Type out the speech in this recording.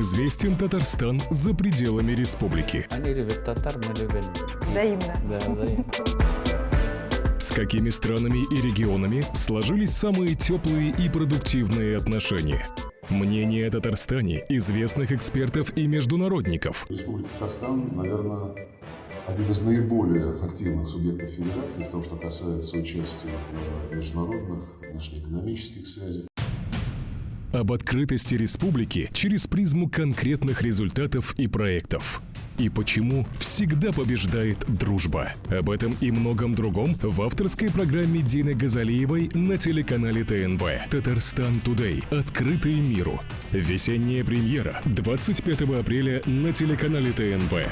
Чем известен Татарстан за пределами республики? Они любят татар, мы любим. Взаимно. Да, взаимно. С какими странами и регионами сложились самые теплые и продуктивные отношения? Мнение о Татарстане известных экспертов и международников. Республика Татарстан, наверное, один из наиболее активных субъектов федерации в том, что касается участия в международных, внешнеэкономических связях. Об открытости республики через призму конкретных результатов и проектов. И почему всегда побеждает дружба. Об этом и многом другом в авторской программе Дины Газалиевой на телеканале ТНВ «Татарстан Тудэй. Открытый миру». Весенняя премьера 25 апреля на телеканале ТНВ.